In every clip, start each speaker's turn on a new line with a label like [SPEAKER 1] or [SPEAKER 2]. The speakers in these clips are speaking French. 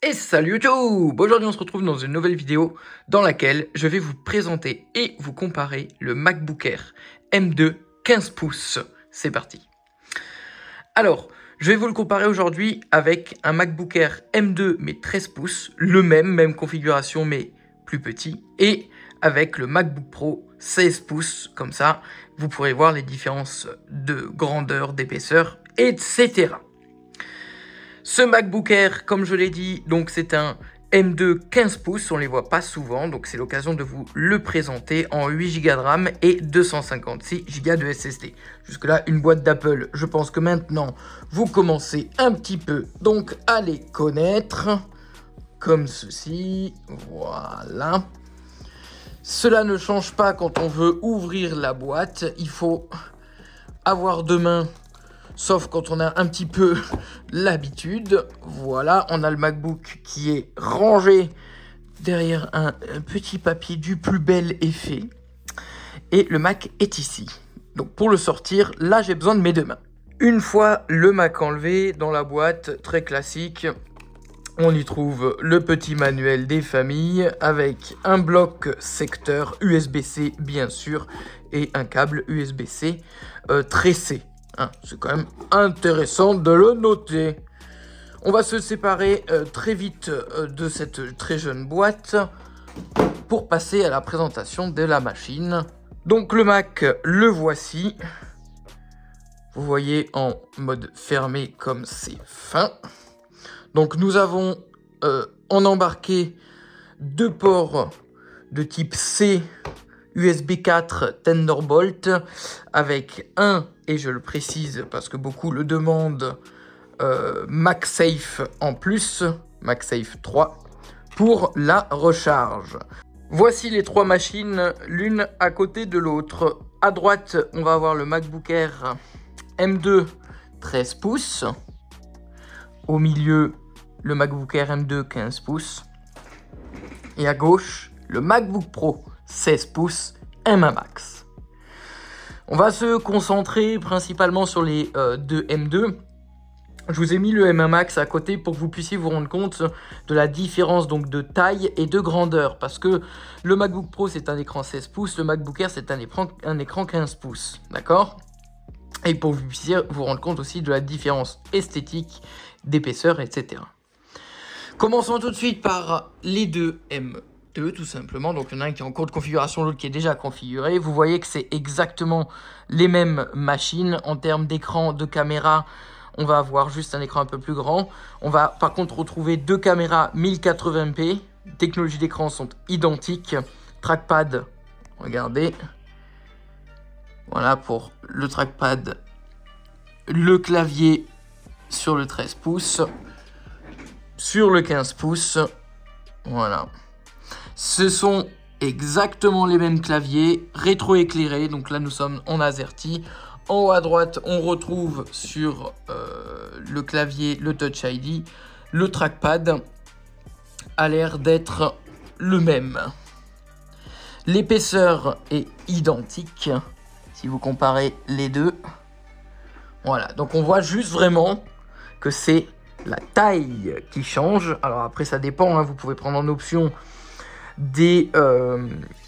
[SPEAKER 1] Et salut YouTube! Aujourd'hui on se retrouve dans une nouvelle vidéo dans laquelle je vais vous présenter et vous comparer le MacBook Air M2 15 pouces. C'est parti! Alors, je vais vous le comparer aujourd'hui avec un MacBook Air M2 mais 13 pouces, le même configuration mais plus petit, et avec le MacBook Pro 16 pouces, comme ça vous pourrez voir les différences de grandeur, d'épaisseur, etc. Ce MacBook Air, comme je l'ai dit, donc c'est un M2 15 pouces, on ne les voit pas souvent, donc c'est l'occasion de vous le présenter en 8 Go de RAM et 256 Go de SSD. Jusque là, une boîte d'Apple, je pense que maintenant, vous commencez un petit peu donc à les connaître, comme ceci, voilà. Cela ne change pas quand on veut ouvrir la boîte, il faut avoir deux mains. Sauf quand on a un petit peu l'habitude. Voilà, on a le MacBook qui est rangé derrière un petit papier du plus bel effet. Et le Mac est ici. Donc pour le sortir, là j'ai besoin de mes deux mains. Une fois le Mac enlevé dans la boîte, très classique, on y trouve le petit manuel des familles avec un bloc secteur USB-C bien sûr et un câble USB-C tressé. C'est quand même intéressant de le noter. On va se séparer très vite de cette très jeune boîte pour passer à la présentation de la machine. Donc le Mac, le voici. Vous voyez en mode fermé comme c'est fin. Donc nous avons en embarqué deux ports de type C USB 4 Thunderbolt avec un, et je le précise parce que beaucoup le demandent, MagSafe en plus, MagSafe 3, pour la recharge. Voici les trois machines, l'une à côté de l'autre. À droite, on va avoir le MacBook Air M2 13 pouces. Au milieu, le MacBook Air M2 15 pouces. Et à gauche, le MacBook Pro 16 pouces M1 Max. On va se concentrer principalement sur les deux M2. Je vous ai mis le M1 Max à côté pour que vous puissiez vous rendre compte de la différence donc de taille et de grandeur. Parce que le MacBook Pro c'est un écran 16 pouces, le MacBook Air c'est un écran 15 pouces. D'accord? Et pour que vous puissiez vous rendre compte aussi de la différence esthétique, d'épaisseur, etc. Commençons tout de suite par les deux M2 tout simplement. Donc il y en a un qui est en cours de configuration, l'autre qui est déjà configuré. Vous voyez que c'est exactement les mêmes machines en termes d'écran, de caméra. On va avoir juste un écran un peu plus grand. On va par contre retrouver deux caméras 1080p. Les technologies d'écran sont identiques. Trackpad, regardez. Voilà pour le trackpad. Le clavier sur le 13 pouces. Sur le 15 pouces. Voilà. Ce sont exactement les mêmes claviers, rétroéclairés. Donc là, nous sommes en AZERTY. En haut à droite, on retrouve sur le clavier le Touch ID. Le trackpad a l'air d'être le même. L'épaisseur est identique, si vous comparez les deux. Voilà, donc on voit juste vraiment que c'est la taille qui change. Alors après, ça dépend, hein. Vous pouvez prendre en option des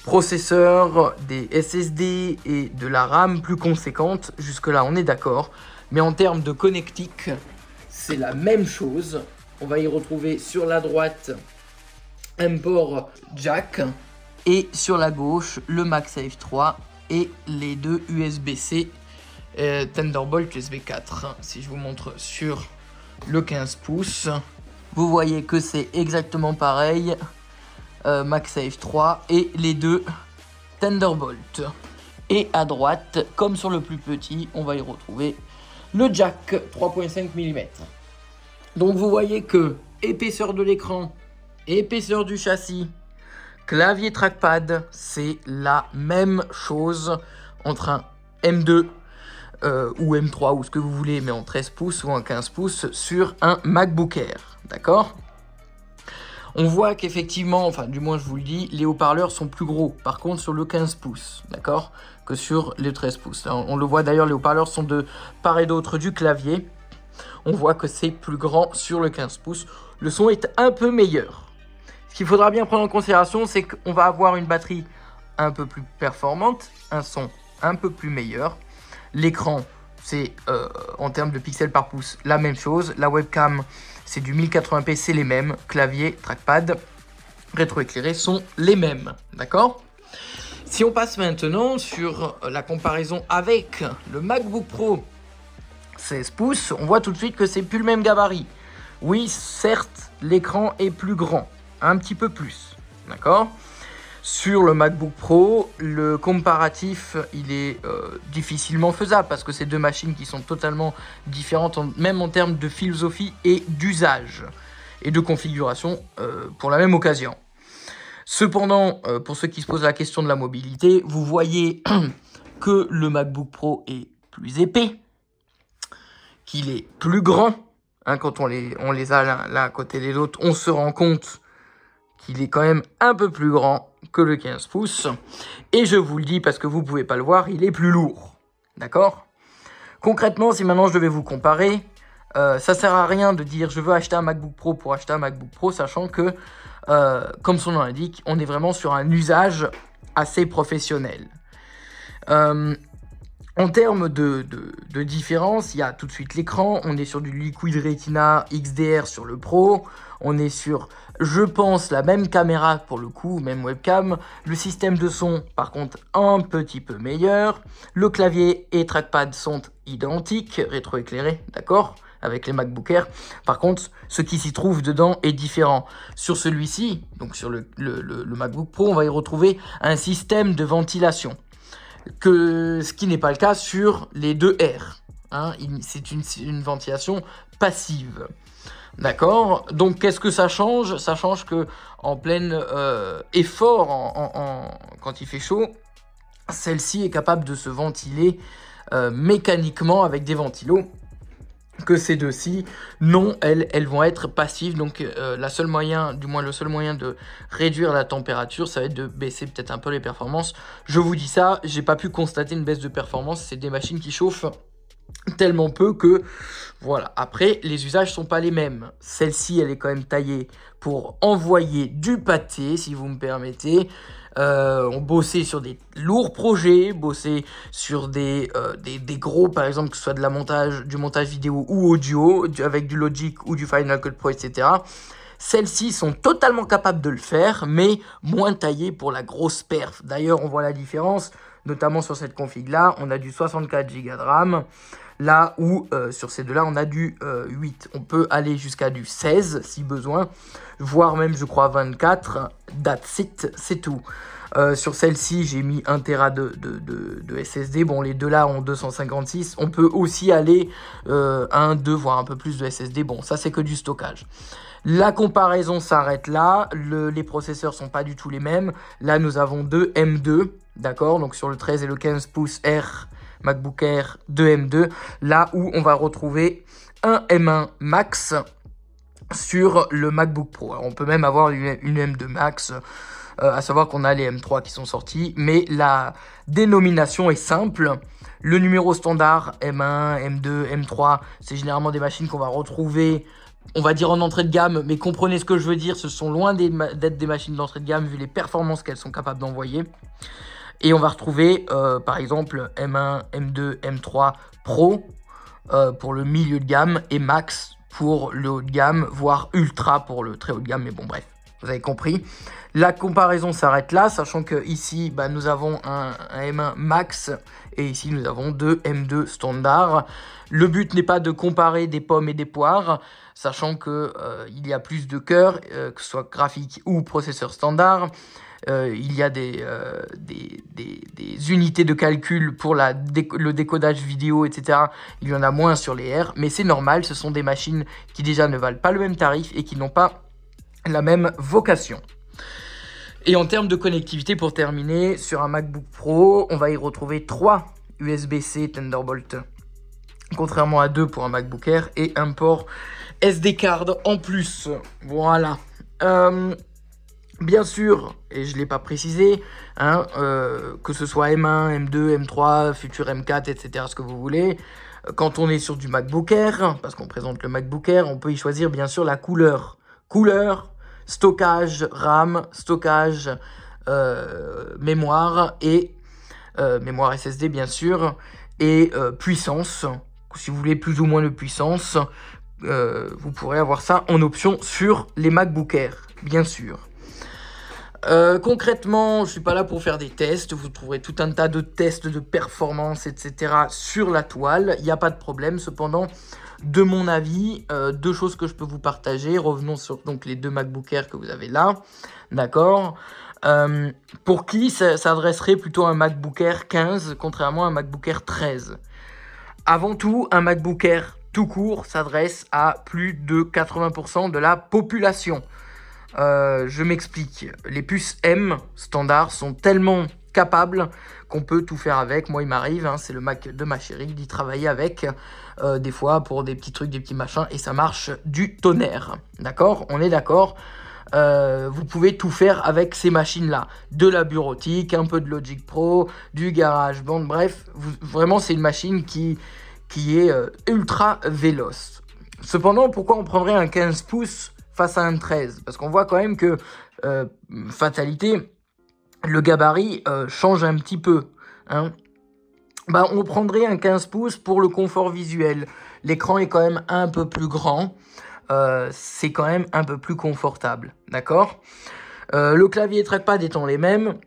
[SPEAKER 1] processeurs, des SSD et de la RAM plus conséquente. Jusque là on est d'accord, mais en termes de connectique c'est la même chose. On va y retrouver sur la droite un port jack et sur la gauche le MagSafe 3 et les deux USB-C Thunderbolt USB 4. Si je vous montre sur le 15 pouces, vous voyez que c'est exactement pareil. MagSafe 3 et les deux Thunderbolt. Et à droite, comme sur le plus petit, on va y retrouver le jack 3.5 mm. Donc vous voyez que épaisseur de l'écran, épaisseur du châssis, clavier trackpad, c'est la même chose entre un M2 ou M3 ou ce que vous voulez, mais en 13 pouces ou en 15 pouces sur un MacBook Air. D'accord ? On voit qu'effectivement, enfin du moins je vous le dis, les haut-parleurs sont plus gros. Par contre sur le 15 pouces, d'accord, que sur les 13 pouces. Là, on le voit d'ailleurs, les haut-parleurs sont de part et d'autre du clavier. On voit que c'est plus grand sur le 15 pouces. le son est un peu meilleur. Ce qu'il faudra bien prendre en considération, c'est qu'on va avoir une batterie un peu plus performante, un son un peu plus meilleur. L'écran, c'est en termes de pixels par pouce, la même chose. La webcam, c'est du 1080p, c'est les mêmes. Clavier, trackpad, rétroéclairé sont les mêmes, d'accord? Si on passe maintenant sur la comparaison avec le MacBook Pro 16 pouces, on voit tout de suite que c'est plus le même gabarit. Oui, certes, l'écran est plus grand, un petit peu plus, d'accord? Sur le MacBook Pro, le comparatif, il est difficilement faisable parce que c'est deux machines qui sont totalement différentes, même en termes de philosophie et d'usage et de configuration pour la même occasion. Cependant, pour ceux qui se posent la question de la mobilité, vous voyez que le MacBook Pro est plus épais, qu'il est plus grand. Hein, quand on les a l'un à côté des autres, on se rend compte qu'il est quand même un peu plus grand que le 15 pouces. Et je vous le dis parce que vous ne pouvez pas le voir, il est plus lourd. D'accord? Concrètement, si maintenant je devais vous comparer, ça sert à rien de dire je veux acheter un MacBook Pro pour acheter un MacBook Pro, sachant que, comme son nom l'indique, on est vraiment sur un usage assez professionnel. En termes de différence, il y a tout de suite l'écran. On est sur du Liquid Retina XDR sur le Pro. On est sur, je pense, la même caméra pour le coup, même webcam. Le système de son, par contre, un petit peu meilleur. Le clavier et trackpad sont identiques, rétroéclairés, d'accord, avec les MacBook Air. Par contre, ce qui s'y trouve dedans est différent. Sur celui-ci, donc sur le MacBook Pro, on va y retrouver un système de ventilation. Ce qui n'est pas le cas sur les deux R. Hein, c'est une ventilation passive. D'accord? Donc, qu'est-ce que ça change? Ça change que en plein effort, quand il fait chaud, celle-ci est capable de se ventiler mécaniquement avec des ventilos. Que ces deux-ci, non, elles vont être passives. Donc, le seul moyen de réduire la température, ça va être de baisser peut-être un peu les performances. Je vous dis ça, j'ai pas pu constater une baisse de performance. C'est des machines qui chauffent tellement peu que, voilà. Après, les usages sont pas les mêmes. Celle-ci, elle est quand même taillée pour envoyer du pâté, si vous me permettez. On bossait sur des lourds projets, bossait sur des gros, par exemple, que ce soit du montage vidéo ou audio, avec du Logic ou du Final Cut Pro, etc. Celles-ci sont totalement capables de le faire, mais moins taillées pour la grosse perf. D'ailleurs, on voit la différence, notamment sur cette config-là, on a du 64 Go de RAM, là où sur ces deux-là, on a du 8. On peut aller jusqu'à du 16 si besoin, voire même, je crois, 24. That's it, c'est tout. Sur celle-ci, j'ai mis 1 Tera de SSD. Bon, les deux là ont 256. On peut aussi aller 1, 2, voire un peu plus de SSD. Bon, ça, c'est que du stockage. La comparaison s'arrête là. Les processeurs sont pas du tout les mêmes. Là, nous avons deux M2, d'accord? Donc, sur le 13 et le 15 pouces R, MacBook Air, 2 M2. Là où on va retrouver un M1 Max sur le MacBook Pro. Alors, on peut même avoir une M2 Max, à savoir qu'on a les M3 qui sont sortis, mais la dénomination est simple. Le numéro standard, M1, M2, M3, c'est généralement des machines qu'on va retrouver, on va dire en entrée de gamme, mais comprenez ce que je veux dire, ce sont loin d'être des machines d'entrée de gamme vu les performances qu'elles sont capables d'envoyer. Et on va retrouver, par exemple, M1, M2, M3 Pro pour le milieu de gamme et Max pour le haut de gamme, voire Ultra pour le très haut de gamme, mais bon, bref, vous avez compris. La comparaison s'arrête là, sachant que ici, nous avons un M1 Max et ici, nous avons deux M2 standards. Le but n'est pas de comparer des pommes et des poires, sachant que il y a plus de cœurs, que ce soit graphique ou processeur standard. Il y a des unités de calcul pour le décodage vidéo, etc. Il y en a moins sur les R, mais c'est normal, ce sont des machines qui déjà ne valent pas le même tarif et qui n'ont pas la même vocation. Et en termes de connectivité, pour terminer, sur un MacBook Pro, on va y retrouver 3 USB-C Thunderbolt, contrairement à 2 pour un MacBook Air, et un port SD card en plus. Voilà. Bien sûr, et je ne l'ai pas précisé, hein, que ce soit M1, M2, M3, futur M4, etc., ce que vous voulez, quand on est sur du MacBook Air, parce qu'on présente le MacBook Air, on peut y choisir bien sûr la couleur couleur, stockage RAM, stockage mémoire et mémoire SSD bien sûr, et puissance. Si vous voulez plus ou moins de puissance, vous pourrez avoir ça en option sur les MacBook Air, bien sûr. Concrètement, je suis pas là pour faire des tests, vous trouverez tout un tas de tests de performance, etc. sur la toile, il n'y a pas de problème. Cependant, de mon avis, deux choses que je peux vous partager. Revenons sur donc les deux MacBook Air que vous avez là, d'accord. Pour qui s'adresserait plutôt un MacBook Air 15 contrairement à un MacBook Air 13? Avant tout, un MacBook Air tout court s'adresse à plus de 80% de la population. Je m'explique. Les puces M standard sont tellement capables qu'on peut tout faire avec. Moi, il m'arrive, hein, c'est le Mac de ma chérie, d'y travailler avec des fois pour des petits trucs, des petits machins, et ça marche du tonnerre. D'accord? On est d'accord? Vous pouvez tout faire avec ces machines-là. De la bureautique, un peu de Logic Pro, du GarageBand, bref, vraiment c'est une machine qui est ultra véloce. Cependant, pourquoi on prendrait un 15 pouces face à un 13? Parce qu'on voit quand même que, fatalité, le gabarit change un petit peu. Hein. Bah, on prendrait un 15 pouces pour le confort visuel. L'écran est quand même un peu plus grand. C'est quand même un peu plus confortable, d'accord. Le clavier et trackpad étant les mêmes,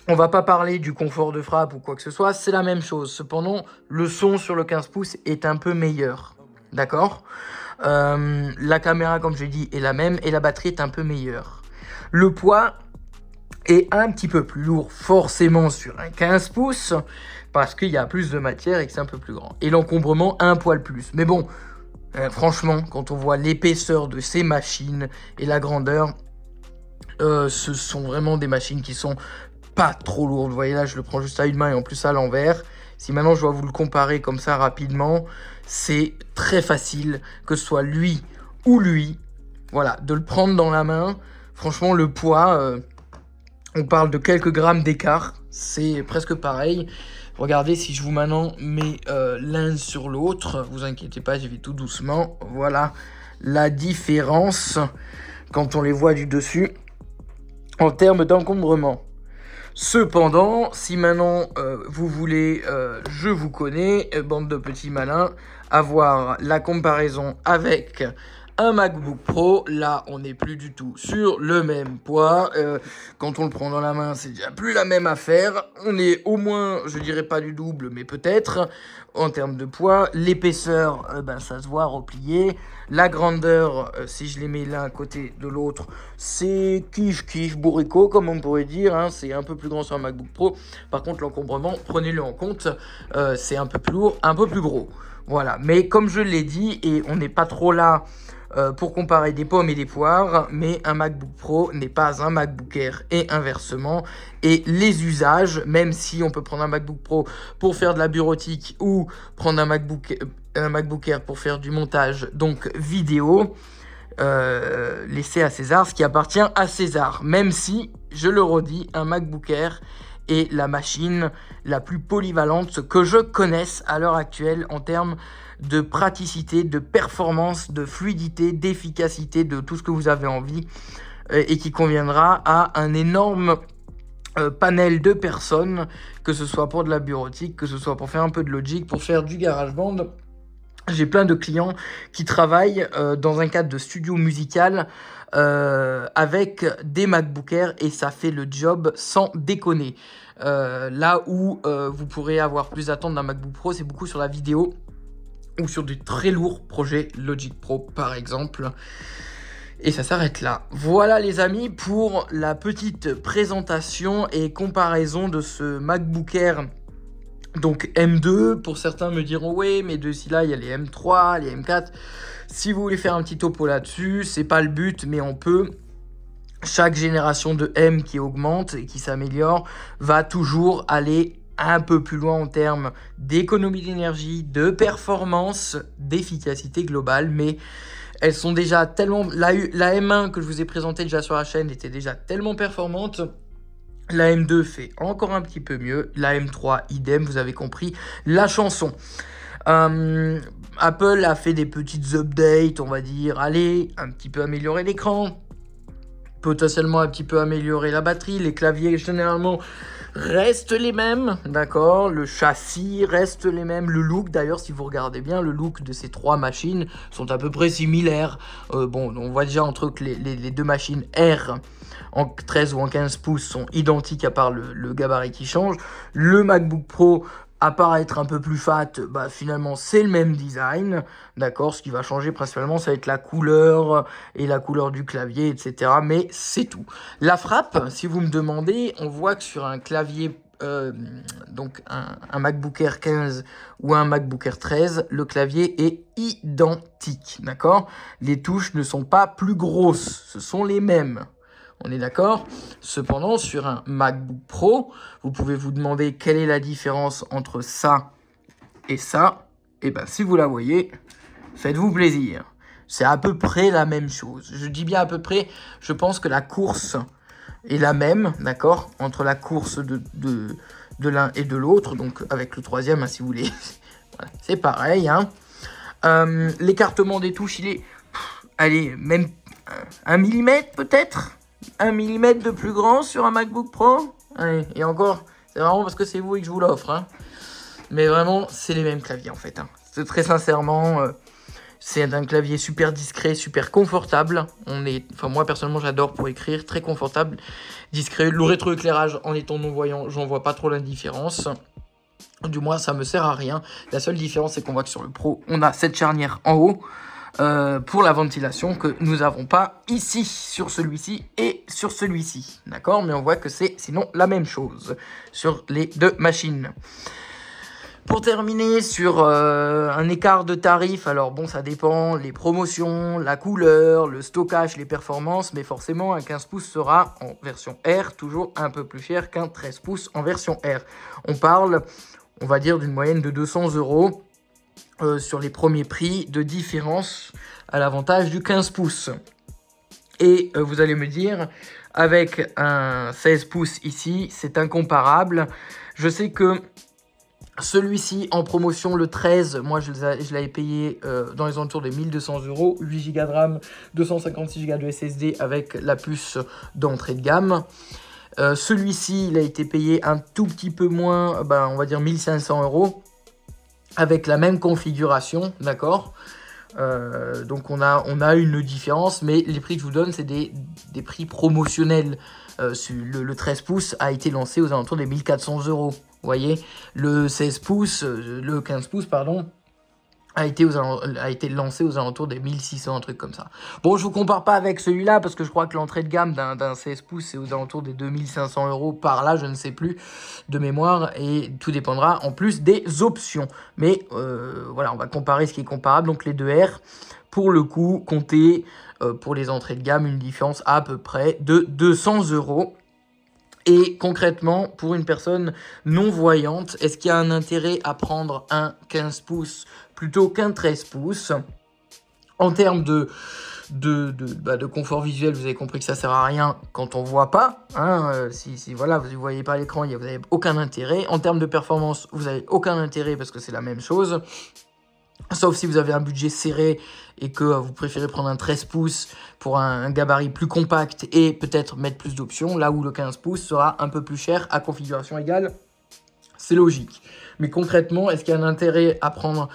[SPEAKER 1] on va pas parler du confort de frappe ou quoi que ce soit, c'est la même chose. Cependant, le son sur le 15 pouces est un peu meilleur, d'accord. La caméra, comme je dis, est la même et la batterie est un peu meilleure. Le poids est un petit peu plus lourd, forcément, sur un 15 pouces, parce qu'il y a plus de matière et que c'est un peu plus grand. Et l'encombrement, un poil plus. Mais bon... franchement, quand on voit l'épaisseur de ces machines et la grandeur, ce sont vraiment des machines qui sont pas trop lourdes. Vous voyez là, je le prends juste à une main et en plus à l'envers. Si maintenant je dois vous le comparer comme ça rapidement, c'est très facile, que ce soit lui ou lui, voilà, de le prendre dans la main. Franchement, le poids, on parle de quelques grammes d'écart, c'est presque pareil. Regardez, si je vous maintenant mets l'un sur l'autre, vous inquiétez pas, j'y vais tout doucement. Voilà la différence quand on les voit du dessus en termes d'encombrement. Cependant, si maintenant vous voulez, je vous connais, bande de petits malins, avoir la comparaison avec un MacBook Pro, là on n'est plus du tout sur le même poids, quand on le prend dans la main c'est déjà plus la même affaire, on est au moins, je dirais pas du double mais peut-être, en termes de poids, l'épaisseur, ça se voit replié, la grandeur, si je les mets l'un à côté de l'autre, c'est kiff bourricot comme on pourrait dire, hein, c'est un peu plus grand sur un MacBook Pro, par contre l'encombrement, prenez-le en compte, c'est un peu plus lourd, un peu plus gros, voilà, mais comme je l'ai dit, et on n'est pas trop là pour comparer des pommes et des poires, mais un MacBook Pro n'est pas un MacBook Air et inversement. Et les usages, même si on peut prendre un MacBook Pro pour faire de la bureautique ou prendre un MacBook Air pour faire du montage, donc vidéo, laissez à César ce qui appartient à César. Même si, je le redis, un MacBook Air est la machine la plus polyvalente que je connaisse à l'heure actuelle en termes de praticité, de performance, de fluidité, d'efficacité, de tout ce que vous avez envie et qui conviendra à un énorme panel de personnes, que ce soit pour de la bureautique, que ce soit pour faire un peu de Logic, pour faire du GarageBand. J'ai plein de clients qui travaillent dans un cadre de studio musical avec des MacBook Air et ça fait le job sans déconner. Là où vous pourrez avoir plus d'attente d'un MacBook Pro, c'est beaucoup sur la vidéo ou sur des très lourds projets Logic Pro par exemple. Et ça s'arrête là. Voilà les amis pour la petite présentation et comparaison de ce MacBook Air. Donc M2, pour certains me diront ouais mais de là il y a les M3, les M4. Si vous voulez faire un petit topo là-dessus, c'est pas le but mais on peut. Chaque génération de M qui augmente et qui s'améliore va toujours aller un peu plus loin en termes d'économie d'énergie, de performance, d'efficacité globale, mais elles sont déjà tellement... La M1 que je vous ai présentée déjà sur la chaîne était déjà tellement performante. La M2 fait encore un petit peu mieux. La M3, idem, vous avez compris la chanson. Apple a fait des petites updates, on va dire, allez, un petit peu améliorer l'écran, potentiellement un petit peu améliorer la batterie, les claviers généralement restent les mêmes, d'accord, le châssis reste les mêmes, le look d'ailleurs, si vous regardez bien, le look de ces trois machines sont à peu près similaires. Bon, on voit déjà entre que les deux machines R en 13 ou en 15 pouces sont identiques à part le gabarit qui change. Le MacBook Pro, à part être un peu plus fat, bah finalement c'est le même design, d'accord. Ce qui va changer principalement, ça va être la couleur et la couleur du clavier, etc. Mais c'est tout. La frappe, si vous me demandez, on voit que sur un clavier, donc un MacBook Air 15 ou un MacBook Air 13, le clavier est identique, d'accord. Les touches ne sont pas plus grosses, ce sont les mêmes. On est d'accord? Cependant, sur un MacBook Pro, vous pouvez vous demander quelle est la différence entre ça et ça. Et bien, si vous la voyez, faites-vous plaisir. C'est à peu près la même chose. Je dis bien à peu près, je pense que la course est la même, d'accord? Entre la course de l'un et de l'autre, donc avec le troisième, hein, si vous voulez. Voilà, c'est pareil, hein. L'écartement des touches, il est, allez, même 1 mm peut-être? 1 mm de plus grand sur un MacBook Pro. Allez, et encore, c'est vraiment parce que c'est vous et que je vous l'offre. Hein. Mais vraiment, c'est les mêmes claviers en fait. Hein. C'est très sincèrement, c'est un clavier super discret, super confortable. Moi personnellement, j'adore pour écrire, très confortable, discret. Le rétroéclairage, en étant non-voyant, j'en vois pas trop la différence. Du moins, ça me sert à rien. La seule différence, c'est qu'on voit que sur le Pro, on a cette charnière en haut. Pour la ventilation que nous n'avons pas ici, sur celui-ci et sur celui-ci, d'accord? Mais on voit que c'est sinon la même chose sur les deux machines. Pour terminer sur un écart de tarif, alors bon, ça dépend, les promotions, la couleur, le stockage, les performances, mais forcément un 15 pouces sera en version R toujours un peu plus cher qu'un 13 pouces en version R. On parle, on va dire, d'une moyenne de 200 € sur les premiers prix de différence à l'avantage du 15 pouces. Et vous allez me dire, avec un 16 pouces ici, c'est incomparable. Je sais que celui-ci en promotion, le 13, moi je l'avais payé dans les alentours des 1200 €, 8 Go de RAM, 256 Go de SSD avec la puce d'entrée de gamme. Celui-ci, il a été payé un tout petit peu moins, on va dire 1500 € avec la même configuration, d'accord. Donc on a une différence, mais les prix que je vous donne, c'est des prix promotionnels. Le 13 pouces a été lancé aux alentours des 1400 €. Vous voyez, le 16 pouces, le 15 pouces, pardon, a été lancé aux alentours des 1600, un truc comme ça. Bon, je vous compare pas avec celui-là, parce que je crois que l'entrée de gamme d'un 16 pouces, c'est aux alentours des 2500 € par là, je ne sais plus, de mémoire, et tout dépendra en plus des options. Mais voilà, on va comparer ce qui est comparable, donc les deux R, pour le coup, comptez pour les entrées de gamme une différence à peu près de 200 €. Et concrètement, pour une personne non-voyante, est-ce qu'il y a un intérêt à prendre un 15 pouces plutôt qu'un 13 pouces? En termes de confort visuel, vous avez compris que ça sert à rien quand on voit pas. Hein, si voilà, vous ne voyez pas l'écran, vous n'avez aucun intérêt. En termes de performance, vous n'avez aucun intérêt parce que c'est la même chose. Sauf si vous avez un budget serré et que vous préférez prendre un 13 pouces pour un gabarit plus compact et peut-être mettre plus d'options, là où le 15 pouces sera un peu plus cher à configuration égale. C'est logique. Mais concrètement, est-ce qu'il y a un intérêt à prendre,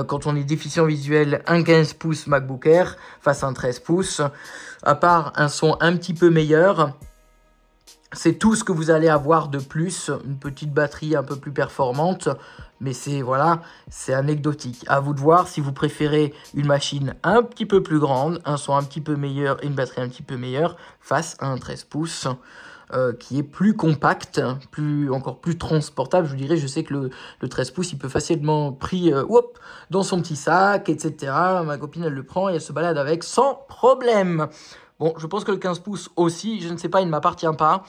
[SPEAKER 1] quand on est déficient visuel, un 15 pouces MacBook Air face à un 13 pouces? À part un son un petit peu meilleur, c'est tout ce que vous allez avoir de plus, une petite batterie un peu plus performante, mais c'est anecdotique. À vous de voir si vous préférez une machine un petit peu plus grande, un son un petit peu meilleur et une batterie un petit peu meilleure face à un 13 pouces qui est plus compact, encore plus transportable, je vous dirais. Je sais que le 13 pouces, il peut facilement pris dans son petit sac, etc. Ma copine, elle le prend et elle se balade avec sans problème. Bon, je pense que le 15 pouces aussi, je ne sais pas, il ne m'appartient pas.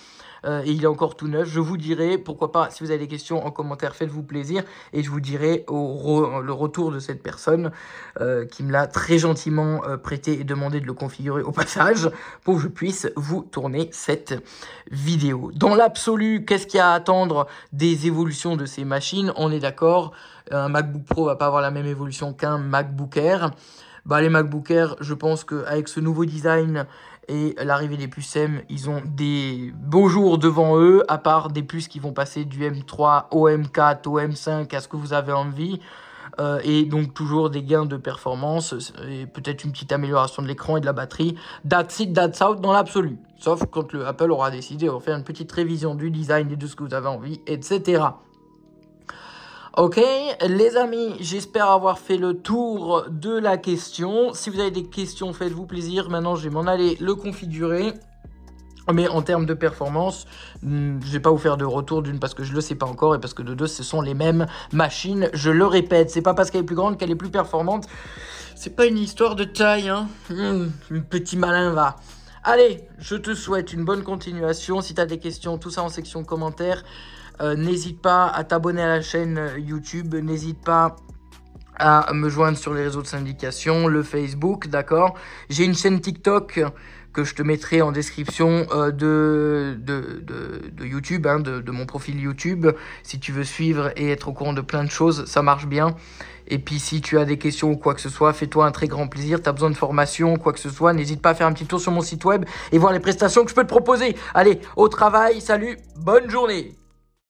[SPEAKER 1] Et il est encore tout neuf. Je vous dirai, pourquoi pas, si vous avez des questions en commentaire, faites-vous plaisir. Et je vous dirai le retour de cette personne qui me l'a très gentiment prêté et demandé de le configurer au passage pour que je puisse vous tourner cette vidéo. Dans l'absolu, qu'est-ce qu'il y a à attendre des évolutions de ces machines? On est d'accord, un MacBook Pro va pas avoir la même évolution qu'un MacBook Air. Bah, les MacBook Air, je pense qu'avec ce nouveau design et l'arrivée des puces M, ils ont des beaux jours devant eux, à part des puces qui vont passer du M3 au M4, au M5, à ce que vous avez envie. Et donc toujours des gains de performance et peut-être une petite amélioration de l'écran et de la batterie. That's it, that's out dans l'absolu. Sauf quand le Apple aura décidé, on va faire une petite révision du design et de ce que vous avez envie, etc. Ok, les amis, j'espère avoir fait le tour de la question. Si vous avez des questions, faites-vous plaisir. Maintenant, je vais m'en aller le configurer. Mais en termes de performance, je ne vais pas vous faire de retour d'une parce que je ne le sais pas encore et parce que de deux, ce sont les mêmes machines. Je le répète, c'est pas parce qu'elle est plus grande qu'elle est plus performante. C'est pas une histoire de taille, hein. Petit malin va. Allez, je te souhaite une bonne continuation. Si tu as des questions, tout ça en section commentaires. N'hésite pas à t'abonner à la chaîne YouTube. N'hésite pas à me joindre sur les réseaux de syndication, le Facebook, d'accord. J'ai une chaîne TikTok que je te mettrai en description de YouTube, hein, de mon profil YouTube. Si tu veux suivre et être au courant de plein de choses, ça marche bien. Et puis si tu as des questions ou quoi que ce soit, fais-toi un très grand plaisir. Tu as besoin de formation, quoi que ce soit, n'hésite pas à faire un petit tour sur mon site web et voir les prestations que je peux te proposer. Allez, au travail, salut, bonne journée.